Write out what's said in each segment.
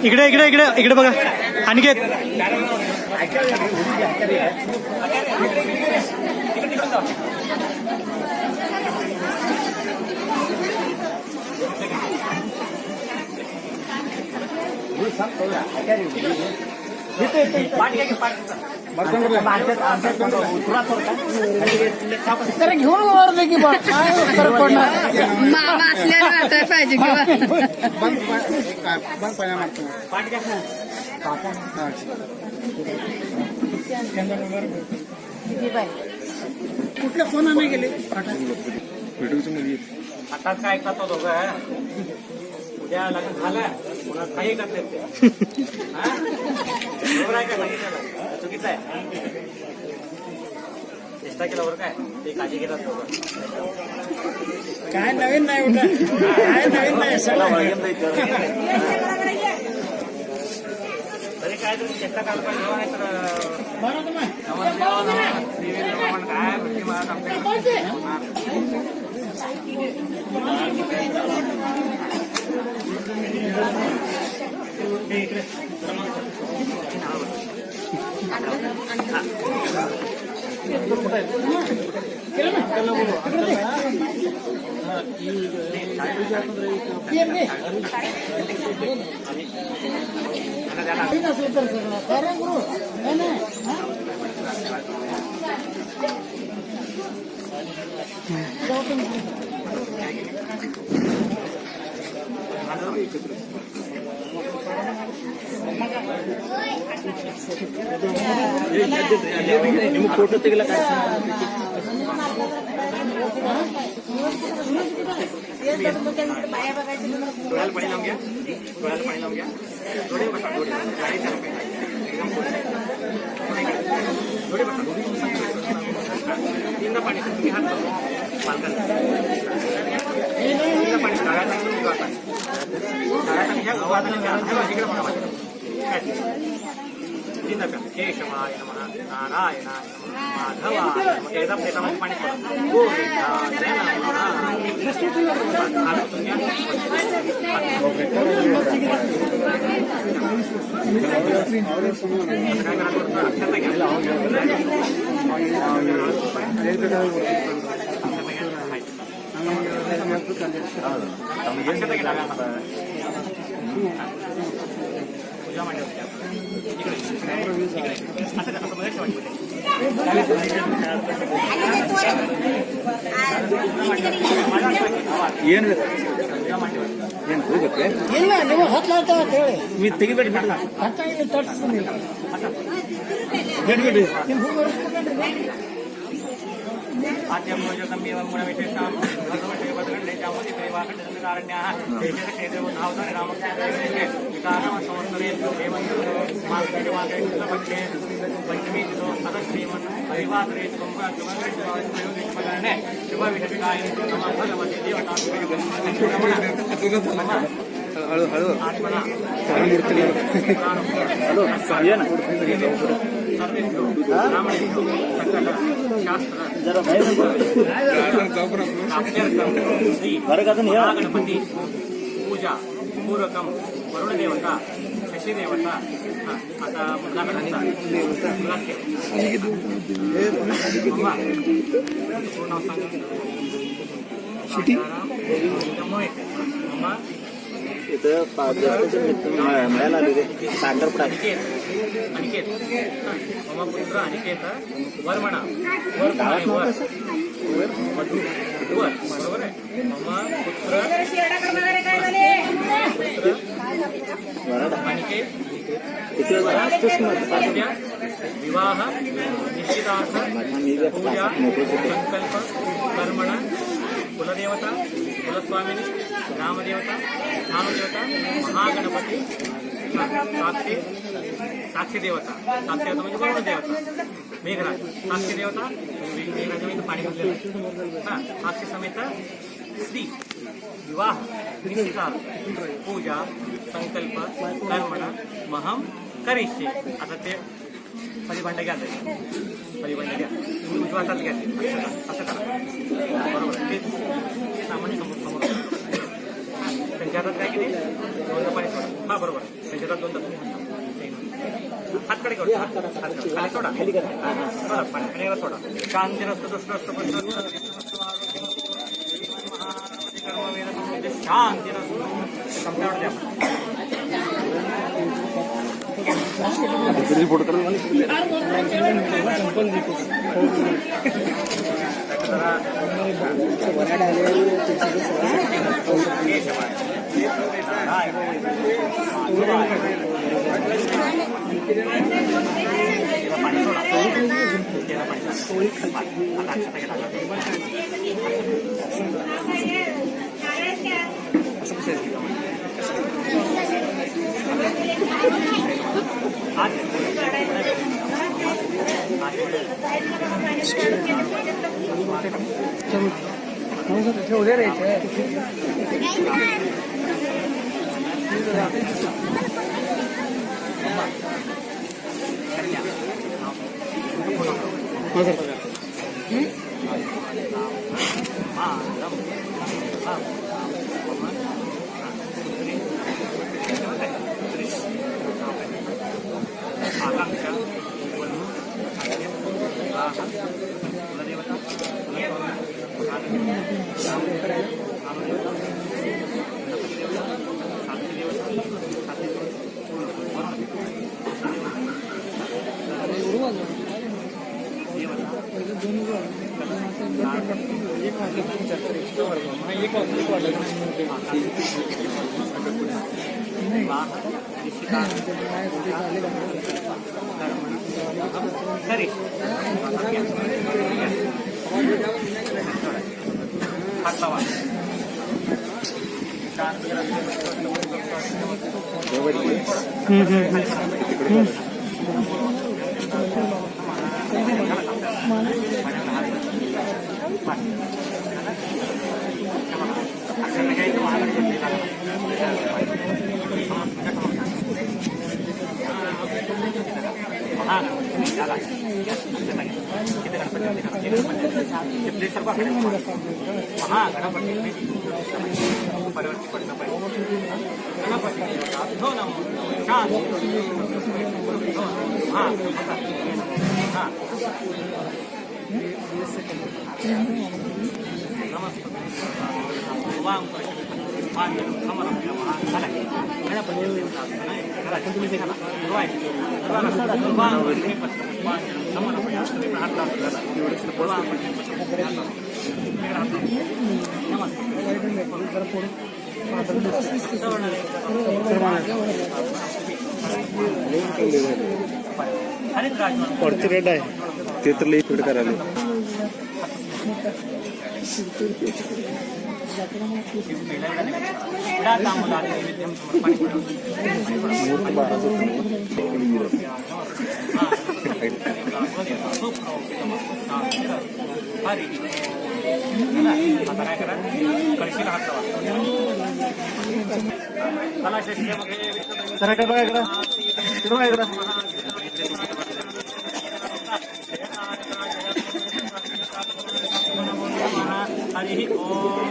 इकडे इकडे इकडे इकडे बघा अनिकेत घेऊन मारले की फरक पडणार मामा असल्यावर पाहिजे किंवा कुठल्या फोन नाही गेले आता काय करतो दोघं उद्या लग्न झालं पुन्हा काही करतात ते बरोबर आहे काय सांगितलं चुकीचं आहे चेष्टा केल्यावर काय ते काळजी घेतात दोघं काय नवीन नाही उठा काय नवीन नाही तरी काय तुम्ही चेष्टा करायला पाहिजे काय म्हणजे मला फोटो तेगला काय डोळ्याला पाणी लावून घ्या डोळ्याला पाणी लावून घ्या डोळे बसा डोळे डोळे बसा तीनदा पाणी तुम्ही हात पालकांना तीनदा पाणी डाव्याचा डाव्याचा घ्या उजव्या इकडे बघा माझ्या तीनदा प्या केशवाय नमः नारायणाय नमः माधवाय नमः एकदा प्लेटामध्ये पाणी सोडा गोविंदाय पूजा मांडली ಏನು ಇಲ್ಲ ನೀವು ಹೊತ್ಲಾತ ಹೇಳಿ मी ತೆಗಿಬೇಡಿ ಹತ್ತ ಇಲ್ಲಿ ತಟ್ಟಿಸ್ತೀನಿ आद्यमोजकमेवं गुणविशेषां भगवशेवदगण्डेचामति देवाखण्डसंकारण्याः देशक्षेत्रबुद्धावतारे रामक्षेत्रे विकारामसंवत्सरे हेमन्तमासपक्षे पञ्चमी तिथो अगस्त्येमन् हरिवासरे शुभङ्करणे शुभविषविकाय नमः भगवते देवता हळू हळू हॅलो गणपती पूजा पूरकम वरुण देवता शशी देवता आता मिळायला साखरपुडा अनिकेत मम पुत्र अनिकेत वर्मणा वर बरोबर आहे मम पुत्र अनिकेत विवाह निश्चितार्थ पूजा संकल्प कर्मण कुलदेवता कुलस्वामिनी नामदेवता नामदेवता महागणपती साक्षी साक्षी देवता म्हणजे वरुण देवता मेघराज साक्षी देवता मेघराज पाणी घातलेलं हा अक्षय समेत श्री विवाह निश्चितार्थ पूजा संकल्प कर्मण महम करिष्ये. आता ते परिभांड घ्या परिभांड घ्या तुम्ही उजव्या हातात घ्या असं करा बरोबर ते सामान्य समोर त्यांच्या हातात काय केले दोनदा पाणी सोडा हा बरोबर त्यांच्या हातात दोनदा तुम्ही हातकडे करू खाली सोडा सोडा पाणी सोडा शांती रस्त दुष्ट रस्त शांती रस्त संपल्यावर द्या उद्या राहायचं वरती रेड आहे ते तर लई फिट करायला आता काय करा कळशीला हात जरा काय बघा इकडं बघा इकडं हरी ओम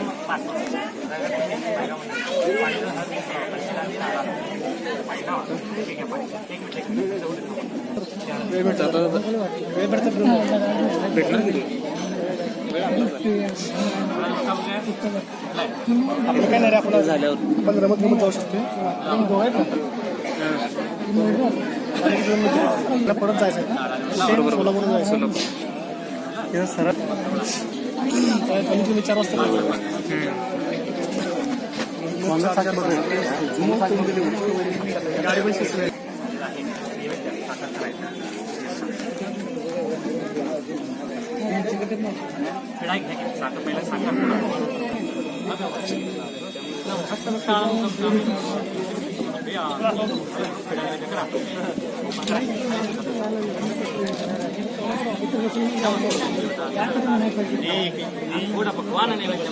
आपलं काय नाही रे आपण झाल्यावर आपण रमत रमत जाऊ शकतो परत जायचं सोलापूर जायचं सरळ तुम्ही 4 वाजता गाडी पण शिकले या फिरायला करा गोडा पकवान नैवेद्य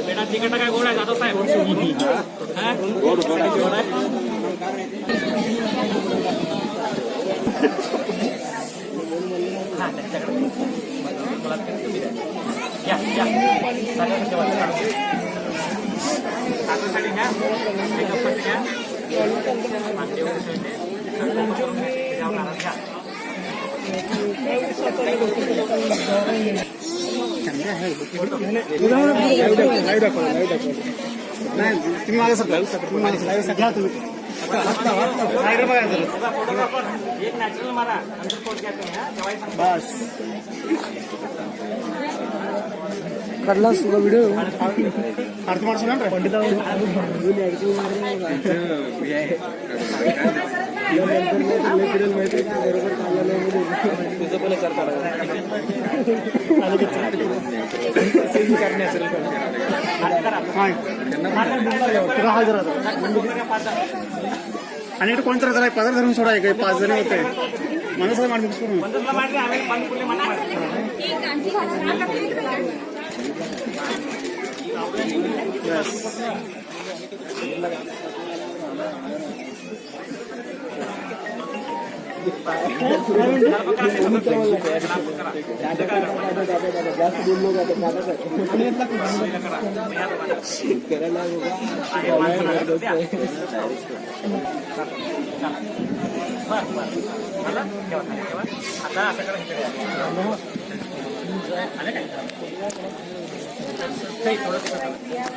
बेटा तिकट काय गोड आहे जातो साहेब गोड आहे या या हातासाठी घ्या मेकअपसाठी घ्या तुम्ही माझ्या सर घ्या तुम्ही एक नॅचरल मारा नंतर कोट घ्या तुम्ही बस करला सुद्धा व्हिडिओ अर्थ मारसो ना पंडित आणि इकडे कोणतं जरा 15 धरून सोडा आहे 5 जण होते मला सगळं माणूस करून आता असं करा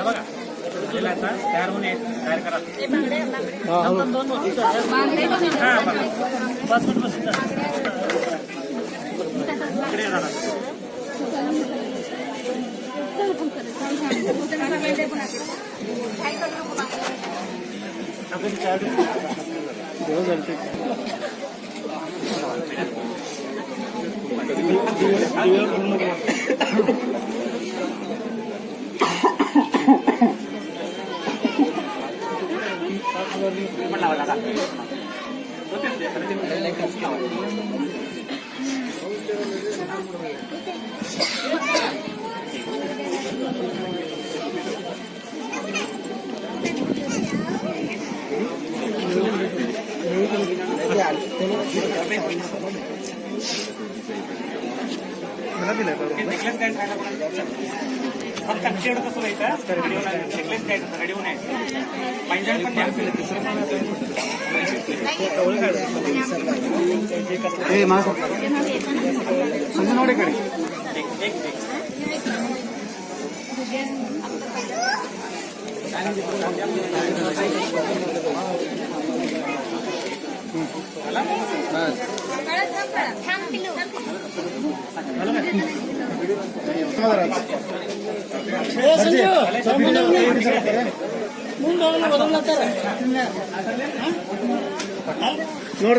बघा आता तयार होऊन तयार करा इकडे जाणार नेकलेस काय फक्त कक्षेवर कसं व्हायचं नेकलेस काय रेडी होऊन आहे पैंजण पण ನೋಡ್ರಿ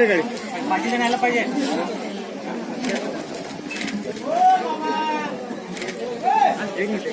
ಗಾಡಿ बाकी न्यायला पाहिजे एक मिनिट